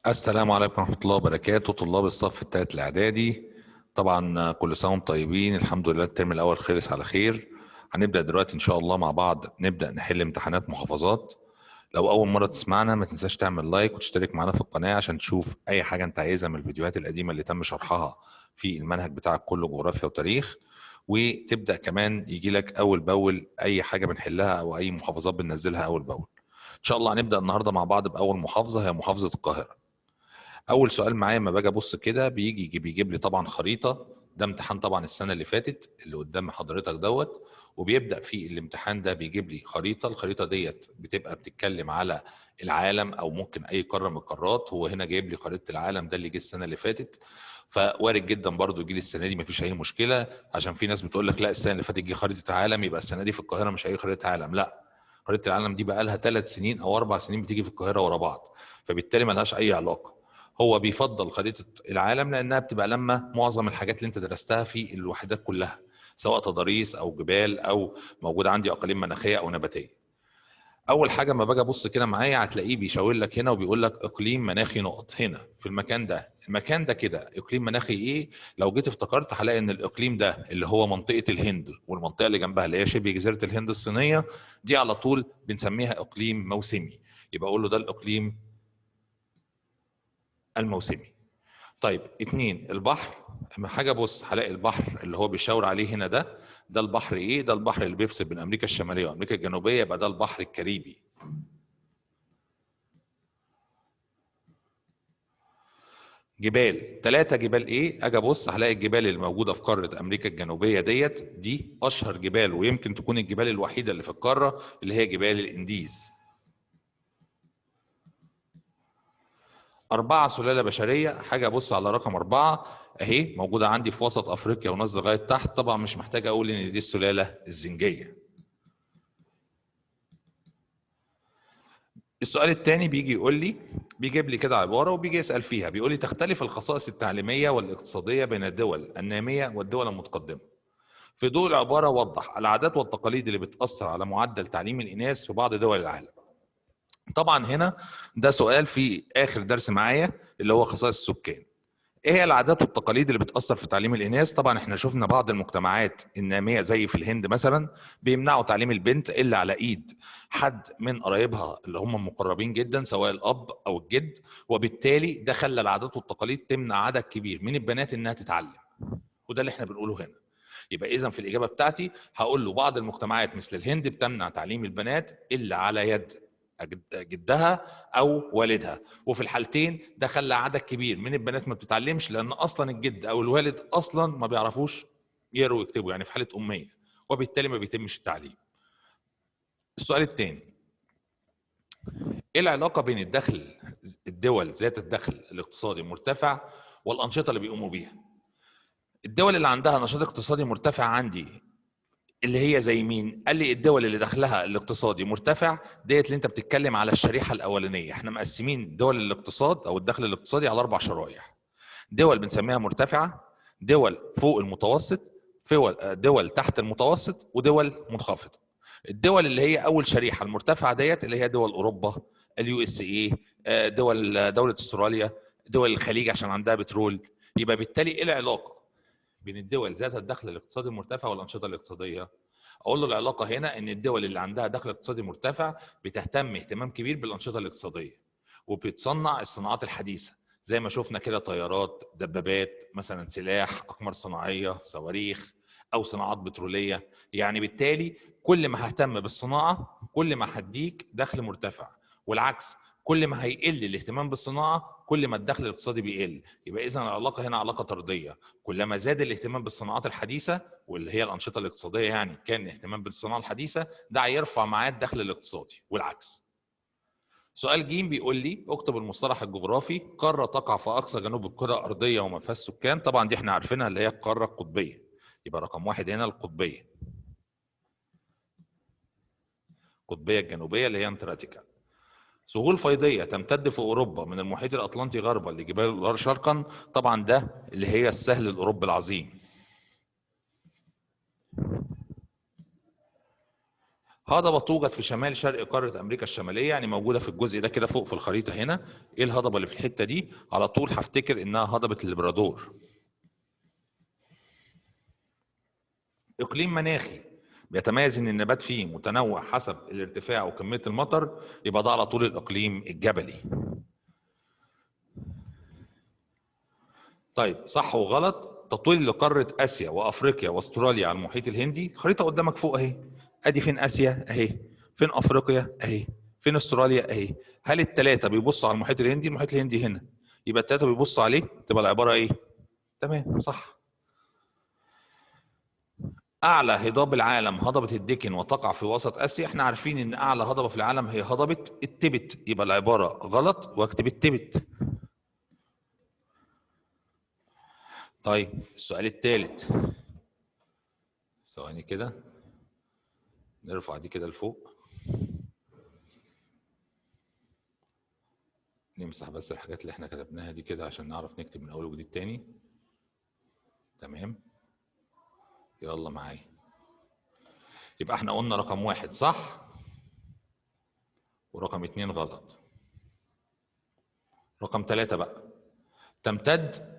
السلام عليكم ورحمة الله وبركاته. طلاب الصف الثالث الإعدادي، طبعا كل سنة وانتم طيبين. الحمد لله الترم الأول خلص على خير. هنبدأ دلوقتي إن شاء الله مع بعض نبدأ نحل امتحانات محافظات. لو أول مرة تسمعنا ما تنساش تعمل لايك وتشترك معنا في القناة عشان تشوف أي حاجة أنت عايزها من الفيديوهات القديمة اللي تم شرحها في المنهج بتاعك كله جغرافيا وتاريخ، وتبدأ كمان يجي لك أول بأول أي حاجة بنحلها أو أي محافظات بننزلها أول بأول. إن شاء الله هنبدأ النهاردة مع بعض بأول محافظة، هي محافظة القاهرة. اول سؤال معايا لما باجي ابص كده بيجيب لي طبعا خريطه. ده امتحان طبعا السنه اللي فاتت اللي قدام حضرتك دوت، وبيبدا في الامتحان ده بيجيب لي خريطه. الخريطه ديت بتبقى بتتكلم على العالم او ممكن اي قاره من القارات. هو هنا جايب لي خريطه العالم، ده اللي جه السنه اللي فاتت، فوارد جدا برضو يجي لي السنه دي، مفيش اي مشكله. عشان في ناس بتقول لك لا السنه اللي فاتت جه خريطه عالم يبقى السنه دي في القاهره مش هيجي خريطه عالم. لا، خريطه العالم دي بقى لها 3 سنين او 4 سنين بتيجي في القاهره ورا بعض، فبالتالي ملهاش اي علاقه. هو بيفضل خريطة العالم لأنها بتبقى لما معظم الحاجات اللي أنت درستها في الوحدات كلها، سواء تضاريس أو جبال أو موجود عندي أقاليم مناخية أو نباتية. أول حاجة ما باجي أبص كده معايا هتلاقيه بيشاور لك هنا وبيقول لك إقليم مناخي نقط. هنا في المكان ده، المكان ده كده إقليم مناخي إيه؟ لو جيت افتكرت هلاقي إن الإقليم ده اللي هو منطقة الهند والمنطقة اللي جنبها اللي هي شبه جزيرة الهند الصينية دي على طول بنسميها إقليم موسمي. يبقى أقول له ده الإقليم الموسمي. طيب 2 البحر. اما حاجه بص هلاقي البحر اللي هو بيشاور عليه هنا ده البحر ايه؟ ده البحر اللي بيفصل بين امريكا الشماليه وامريكا الجنوبيه، يبقى ده البحر الكاريبي. جبال 3 جبال ايه؟ اجي ابص هلاقي الجبال اللي موجوده في قاره امريكا الجنوبيه دي اشهر جبال، ويمكن تكون الجبال الوحيده اللي في القاره، اللي هي جبال الانديز. 4 سلالة بشرية. حاجة أبص على رقم 4 أهي موجودة عندي في وسط أفريقيا ونازلة لغاية تحت، طبعا مش محتاج أقول إن دي السلالة الزنجية. السؤال الثاني بيجي يقول لي، بيجيب لي كده عبارة وبيجي يسأل فيها، بيقول لي تختلف الخصائص التعليمية والاقتصادية بين الدول النامية والدول المتقدمة. في ضوء العبارة وضح العادات والتقاليد اللي بتأثر على معدل تعليم الإناث في بعض دول العالم. طبعا هنا ده سؤال في آخر درس معايا اللي هو خصائص السكان. ايه هي العادات والتقاليد اللي بتأثر في تعليم الإناث؟ طبعا احنا شفنا بعض المجتمعات النامية زي في الهند مثلا بيمنعوا تعليم البنت إلا على إيد حد من قرايبها اللي هم مقربين جدا، سواء الأب أو الجد، وبالتالي ده خلى العادات والتقاليد تمنع عدد كبير من البنات إنها تتعلم، وده اللي احنا بنقوله هنا. يبقى إذا في الإجابة بتاعتي هقول له بعض المجتمعات مثل الهند بتمنع تعليم البنات إلا على يد جدها او والدها، وفي الحالتين ده خلى عدد كبير من البنات ما بتتعلمش لان اصلا الجد او الوالد اصلا ما بيعرفوش يقروا ويكتبوا، يعني في حاله اميه، وبالتالي ما بيتمش التعليم. السؤال الثاني، ايه العلاقه بين الدول ذات الدخل الاقتصادي المرتفع والانشطه اللي بيقوموا بيها؟ الدول اللي عندها نشاط اقتصادي مرتفع عندي اللي هي زي مين؟ قال لي الدول اللي دخلها الاقتصادي مرتفع ديت اللي انت بتتكلم على الشريحه الاولانيه. احنا مقسمين دول الاقتصاد او الدخل الاقتصادي على 4 شرايح. دول بنسميها مرتفعه، دول فوق المتوسط، دول تحت المتوسط، ودول منخفضه. الدول اللي هي اول شريحه المرتفعه ديت اللي هي دول اوروبا، اليو اس اي، دوله استراليا، دول الخليج عشان عندها بترول. يبقى بالتالي ايه العلاقه بين الدول ذات الدخل الاقتصادي المرتفع والانشطه الاقتصاديه؟ اقول له العلاقه هنا ان الدول اللي عندها دخل اقتصادي مرتفع بتهتم اهتمام كبير بالانشطه الاقتصاديه، وبتصنع الصناعات الحديثه زي ما شفنا كده، طيارات، دبابات مثلا، سلاح، اقمار صناعيه، صواريخ، او صناعات بتروليه. يعني بالتالي كل ما ههتم بالصناعه كل ما هديك دخل مرتفع، والعكس كل ما هيقل الاهتمام بالصناعه كل ما الدخل الاقتصادي بيقل. يبقى اذا العلاقه هنا علاقه طرديه، كلما زاد الاهتمام بالصناعات الحديثه واللي هي الانشطه الاقتصاديه، يعني كان الاهتمام بالصناعه الحديثه ده هيرفع معاه الدخل الاقتصادي والعكس. سؤال ج بيقول لي اكتب المصطلح الجغرافي قاره تقع في اقصى جنوب الكره الارضيه وما فيهاش سكان. طبعا دي احنا عارفينها اللي هي القاره القطبيه، يبقى رقم 1 هنا القطبيه، القطبيه الجنوبيه اللي هي انتاركتيكا. سهول فيضيه تمتد في اوروبا من المحيط الاطلنطي غربا لجبال الأورال شرقا. طبعا ده اللي هي السهل الاوروبي العظيم. هضبة توجد في شمال شرق قارة أمريكا الشمالية، يعني موجودة في الجزء ده كده فوق في الخريطة هنا. إيه الهضبة اللي في الحتة دي؟ على طول هفتكر إنها هضبة الليبرادور. إقليم مناخي بيتميز إن النبات فيه متنوع حسب الارتفاع وكمية المطر، يبقى ده على طول الإقليم الجبلي. طيب صح وغلط. تطويل لقارة آسيا وأفريقيا وأستراليا على المحيط الهندي. خريطة قدامك فوق أهي، أدي فين آسيا أهي، فين أفريقيا أهي، فين أستراليا أهي. هل الثلاثة بيبصوا على المحيط الهندي؟ المحيط الهندي هنا، يبقى الثلاثة بيبصوا عليه، تبقى العبارة إيه؟ تمام صح. أعلى هضاب العالم هضبة الديكن وتقع في وسط آسيا. احنا عارفين إن أعلى هضبة في العالم هي هضبة التبت، يبقى العبارة غلط واكتب التبت. طيب السؤال الثالث، ثواني كده نرفع دي كده لفوق، نمسح بس الحاجات اللي احنا كتبناها دي كده عشان نعرف نكتب من اول وجديد تاني. تمام، يلا معايا. يبقى احنا قلنا رقم 1 صح ورقم 2 غلط. رقم 3 بقى، تمتد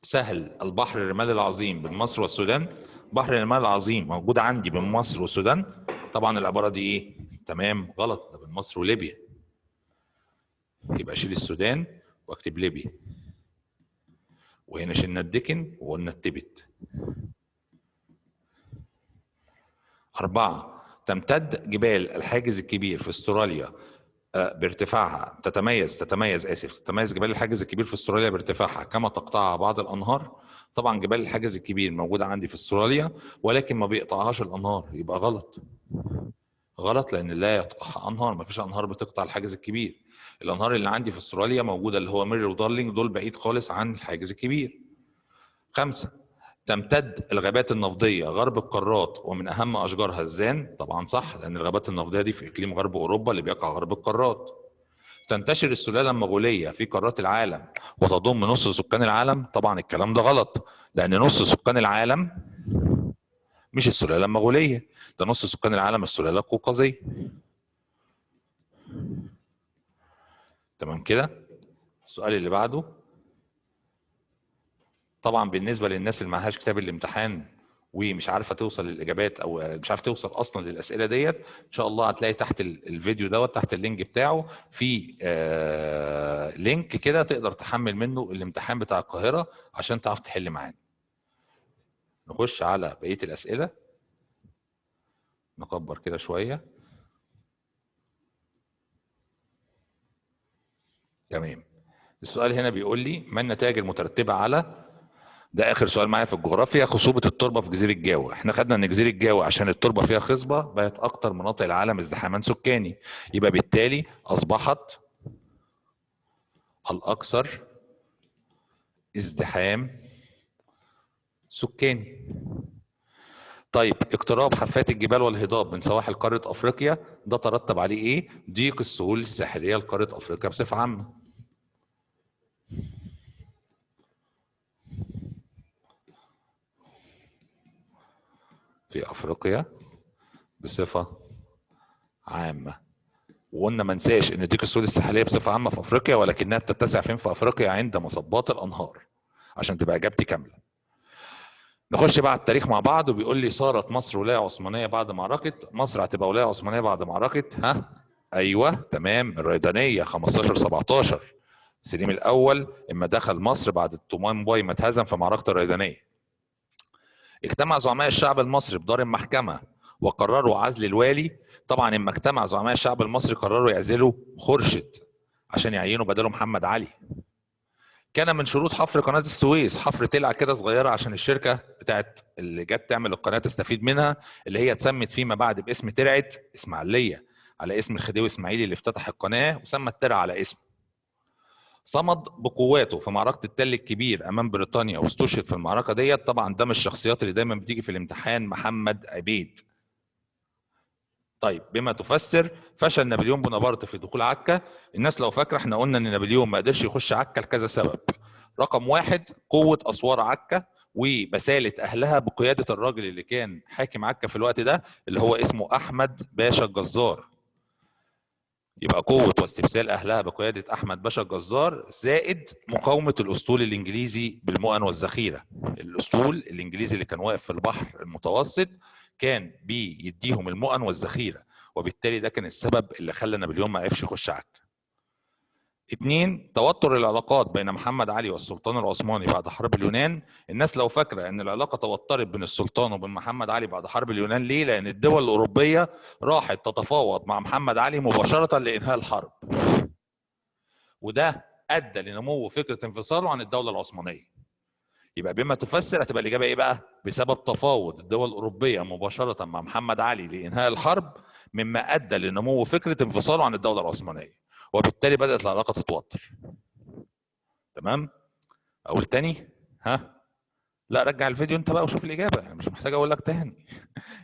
سهل البحر الرمالي العظيم بين مصر والسودان. بحر الرمال العظيم موجود عندي بين مصر والسودان، طبعا العبارة دي ايه؟ تمام غلط، ده بين مصر وليبيا، يبقى اشيل السودان واكتب ليبيا. وهنا شلنا الدكن وقلنا التبت. 4، تمتد جبال الحاجز الكبير في استراليا بارتفاعها تتميز جبال الحاجز الكبير في استراليا بارتفاعها كما تقطعها بعض الانهار. طبعا جبال الحاجز الكبير موجوده عندي في استراليا ولكن ما بيقطعهاش الانهار، يبقى غلط. غلط لان لا يقطعها انهار، ما فيش انهار بتقطع الحاجز الكبير. الانهار اللي عندي في استراليا موجوده اللي هو ميري ودارلينج، دول بعيد خالص عن الحاجز الكبير. 5، تمتد الغابات النفضية غرب القارات ومن أهم أشجارها الزان. طبعا صح لأن الغابات النفضية دي في إقليم غرب أوروبا اللي بيقع غرب القارات. تنتشر السلالة المغولية في قارات العالم وتضم نص سكان العالم. طبعا الكلام ده غلط لأن نص سكان العالم مش السلالة المغولية، ده نص سكان العالم السلالة القوقازية. تمام كده. السؤال اللي بعده، طبعا بالنسبة للناس اللي معهاش كتاب الامتحان ومش عارفه توصل للاجابات او مش عارفه توصل اصلا للاسئله ديت، ان شاء الله هتلاقي تحت الفيديو دوت تحت اللينك بتاعه في لينك كده تقدر تحمل منه الامتحان بتاع القاهره عشان تعرف تحل معانا. نخش على بقيه الاسئله، نكبر كده شويه. تمام. السؤال هنا بيقول لي ما النتائج المترتبه على، ده اخر سؤال معايا في الجغرافيا، خصوبة التربة في جزيرة جاوة. احنا خدنا ان جزيرة جاوة عشان التربة فيها خصبة بقت اكتر مناطق العالم ازدحاما سكاني، يبقى بالتالي اصبحت الاكثر ازدحام سكاني. طيب اقتراب حافات الجبال والهضاب من سواحل قارة افريقيا ده ترتب عليه ايه؟ ضيق السهول الساحلية لقارة افريقيا بصفة عامة. في افريقيا بصفة عامة. وقلنا ما ننساش ان ضيق السهول الساحليه بصفه عامه في افريقيا، ولكنها بتتسع فين في افريقيا؟ عند مصبات الانهار، عشان تبقى اجابتي كامله. نخش بقى على التاريخ مع بعض، وبيقول لي صارت مصر ولايه عثمانيه بعد معركه. مصر هتبقى ولايه عثمانيه بعد معركه ايوه تمام الريدانيه 15 17. سليم الاول اما دخل مصر بعد الطومان باي ما اتهزم في معركه الريدانيه. اجتمع زعماء الشعب المصري بدار المحكمه وقرروا عزل الوالي. طبعا اما اجتمع زعماء الشعب المصري قرروا يعزلوا خورشيد عشان يعينوا بداله محمد علي. كان من شروط حفر قناة السويس حفر تلعة كده صغيرة عشان الشركة بتاعت اللي جت تعمل القناة تستفيد منها، اللي هي اتسمت فيما بعد باسم ترعة اسماعيلية على اسم الخديوي اسماعيلي اللي افتتح القناة وسمى الترعة على اسمه. صمد بقواته في معركة التل الكبير امام بريطانيا واستشهد في المعركة ديت. طبعا ده من الشخصيات اللي دايما بتيجي في الامتحان، محمد عبيد. طيب بما تفسر فشل نابليون بونابرت في دخول عكا. الناس لو فاكره احنا قلنا ان نابليون ما قدرش يخش عكا لكذا سبب. رقم 1 قوة اسوار عكا وبسالة أهلها بقيادة الراجل اللي كان حاكم عكا في الوقت ده اللي هو اسمه أحمد باشا الجزار. يبقى قوة واستبسال أهلها بقيادة أحمد باشا الجزار زائد مقاومة الأسطول الإنجليزي بالمؤن والذخيرة. الأسطول الإنجليزي اللي كان واقف في البحر المتوسط كان بيديهم المؤن والذخيرة، وبالتالي ده كان السبب اللي خلى نابليون ما عرفش يخش عكا. 2. توتر العلاقات بين محمد علي والسلطان العثماني بعد حرب اليونان. الناس لو فاكره ان العلاقه توترت بين السلطان وبين محمد علي بعد حرب اليونان، ليه؟ لان الدول الاوروبيه راحت تتفاوض مع محمد علي مباشره لانهاء الحرب، وده ادى لنمو فكره انفصاله عن الدوله العثمانيه. يبقى بما تفسر هتبقى الاجابه ايه بقى؟ بسبب تفاوض الدول الاوروبيه مباشره مع محمد علي لانهاء الحرب، مما ادى لنمو فكره انفصاله عن الدوله العثمانيه، وبالتالي بدات العلاقه تتوتر. تمام؟ اقول تاني؟ ها؟ لا رجع الفيديو انت بقى وشوف الاجابه، مش محتاج اقول لك تاني.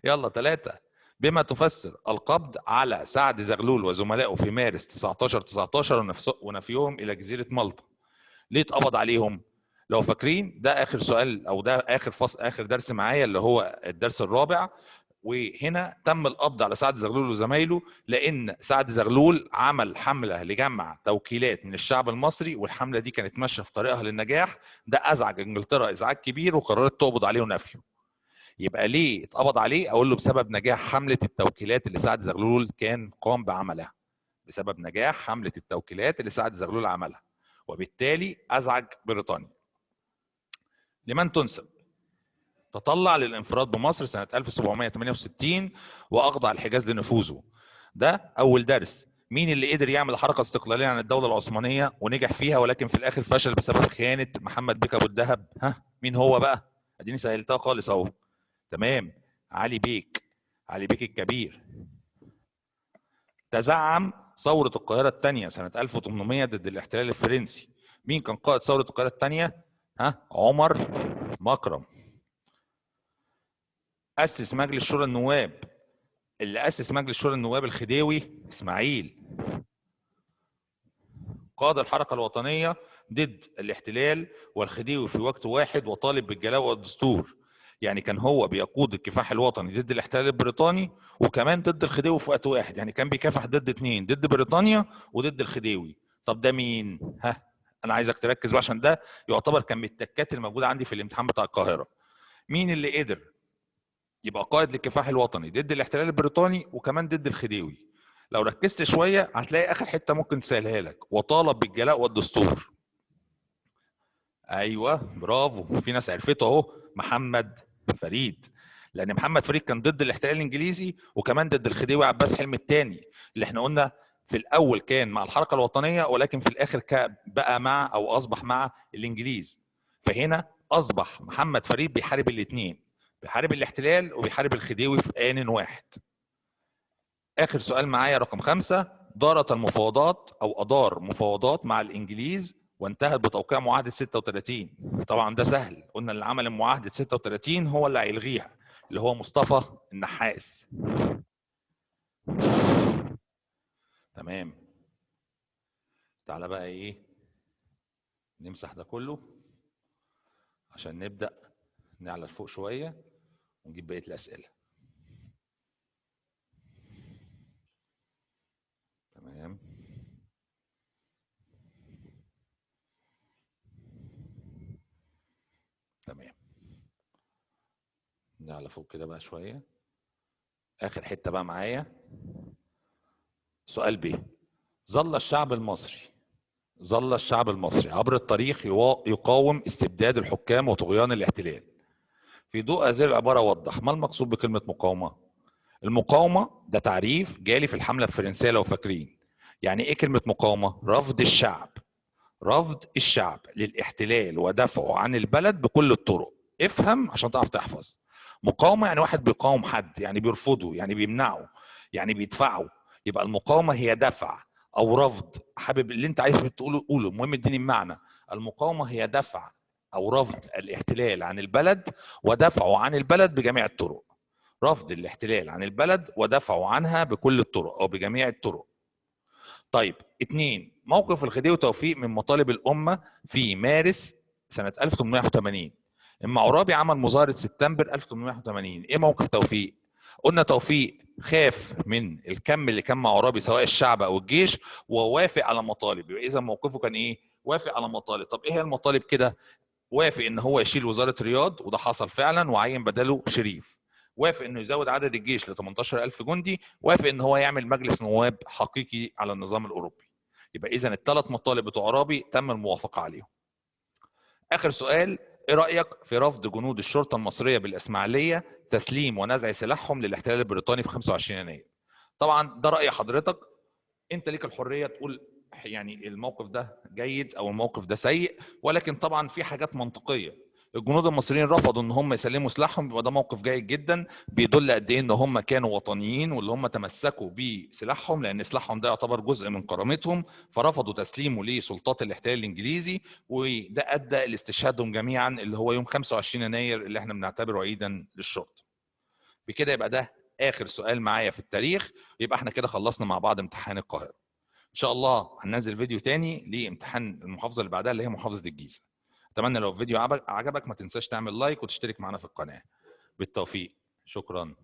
يلا 3. بما تفسر القبض على سعد زغلول وزملائه في مارس 1919 ونفيهم الى جزيره مالطا. ليه اتقبض عليهم؟ لو فاكرين ده اخر سؤال او ده اخر فصل اخر درس معايا اللي هو الدرس الرابع، وهنا تم القبض على سعد زغلول وزمايله لان سعد زغلول عمل حمله لجمع توكيلات من الشعب المصري، والحمله دي كانت ماشيه في طريقها للنجاح. ده ازعج انجلترا ازعاج كبير وقررت تقبض عليه ونفيه. يبقى ليه اتقبض عليه؟ اقول له بسبب نجاح حمله التوكيلات اللي سعد زغلول كان قام بعملها. بسبب نجاح حمله التوكيلات اللي سعد زغلول عملها، وبالتالي ازعج بريطانيا. لمن تنسب؟ تطلع للانفراد بمصر سنة 1768 وأخضع الحجاز لنفوذه. ده أول درس. مين اللي قدر يعمل حركة استقلالية عن الدولة العثمانية ونجح فيها، ولكن في الآخر فشل بسبب خيانة محمد بك أبو الدهب؟ ها؟ مين هو بقى؟ أديني سهلتها خالص أهو. تمام، علي بيك. علي بيك الكبير. تزعم ثورة القاهرة الثانية سنة 1800 ضد الاحتلال الفرنسي. مين كان قائد ثورة القاهرة الثانية؟ ها؟ عمر مكرم. أسس مجلس شورى النواب. اللي أسس مجلس شورى النواب الخديوي إسماعيل. قاد الحركة الوطنية ضد الاحتلال والخديوي في وقت واحد وطالب بالجلاء والدستور. يعني كان هو بيقود الكفاح الوطني ضد الاحتلال البريطاني وكمان ضد الخديوي في وقت واحد، يعني كان بيكافح ضد اتنين، ضد بريطانيا وضد الخديوي. طب ده مين؟ ها؟ أنا عايزك تركز بقى عشان ده يعتبر كان من التكات الموجودة عندي في الامتحان بتاع القاهرة. مين اللي قدر يبقى قائد للكفاح الوطني ضد الاحتلال البريطاني وكمان ضد الخديوي؟ لو ركزت شويه هتلاقي اخر حته ممكن تسالها لك، وطالب بالجلاء والدستور. ايوه برافو، في ناس عرفته اهو، محمد فريد. لان محمد فريد كان ضد الاحتلال الانجليزي وكمان ضد الخديوي عباس حلمي الثاني، اللي احنا قلنا في الاول كان مع الحركه الوطنيه ولكن في الاخر بقى مع او اصبح مع الانجليز. فهنا اصبح محمد فريد بيحارب الاثنين، بيحارب الاحتلال وبيحارب الخديوي في آن واحد. آخر سؤال معايا رقم 5. دارت المفاوضات أو أدار مفاوضات مع الإنجليز وانتهت بتوقيع معاهدة 36. طبعا ده سهل، قلنا اللي عمل معاهدة 36 هو اللي هيلغيها، اللي هو مصطفى النحاس. تمام، تعالى بقى إيه نمسح ده كله عشان نبدأ نعلى فوق شوية ونجيب بقية الأسئلة. تمام، تمام، نعلى فوق كده بقى شوية. آخر حتة بقى معايا سؤال ب. ظل الشعب المصري عبر التاريخ يقاوم استبداد الحكام وطغيان الاحتلال. في ضوء هذه العبارة وضح ما المقصود بكلمة مقاومة. المقاومة ده تعريف جالي في الحملة الفرنسية لو فاكرين. يعني ايه كلمة مقاومة؟ رفض الشعب، رفض الشعب للاحتلال ودفعه عن البلد بكل الطرق. افهم عشان تعرف تحفظ. مقاومة يعني واحد بيقاوم حد، يعني بيرفضه، يعني بيمنعه، يعني بيدفعه. يبقى المقاومة هي دفع او رفض. حابب اللي انت عايز تقوله قوله، المهم اديني المعنى. المقاومة هي دفع او رفض الاحتلال عن البلد ودفعه عن البلد بجميع الطرق. رفض الاحتلال عن البلد ودفعه عنها بكل الطرق او بجميع الطرق. طيب 2. موقف الخديوي توفيق من مطالب الأمة في مارس سنة 1881. اما عرابي عمل مظاهره سبتمبر 1881. ايه موقف توفيق؟ قلنا توفيق خاف من الكم اللي كان مع عرابي سواء الشعب او الجيش ووافق على مطالب. يبقى اذا موقفه كان ايه؟ وافق على مطالب. طب ايه هي المطالب كده؟ وافق ان هو يشيل وزاره رياض وده حصل فعلا وعين بداله شريف. وافق انه يزود عدد الجيش ل 18000 جندي. وافق ان هو يعمل مجلس نواب حقيقي على النظام الاوروبي. يبقى اذا الثلاث مطالب بتوع عرابي تم الموافقه عليهم. اخر سؤال: ايه رايك في رفض جنود الشرطه المصريه بالاسماعيليه تسليم ونزع سلاحهم للاحتلال البريطاني في 25 يناير؟ طبعا ده راي حضرتك، انت ليك الحريه تقول يعني الموقف ده جيد او الموقف ده سيء، ولكن طبعا في حاجات منطقيه. الجنود المصريين رفضوا ان هم يسلموا سلاحهم، يبقى ده موقف جيد جدا بيدل قد ايه ان هم كانوا وطنيين واللي هم تمسكوا بسلاحهم، لان سلاحهم ده يعتبر جزء من كرامتهم، فرفضوا تسليمه لسلطات الاحتلال الانجليزي، وده ادى لاستشهادهم جميعا اللي هو يوم 25 يناير اللي احنا بنعتبره عيدا للشرطه. بكده يبقى ده اخر سؤال معايا في التاريخ. يبقى احنا كده خلصنا مع بعض امتحان القاهره. ان شاء الله هننزل فيديو تاني لامتحان المحافظه اللي بعدها اللي هي محافظه الجيزه. اتمنى لو الفيديو عجبك ما تنساش تعمل لايك وتشترك معنا في القناه. بالتوفيق. شكرا.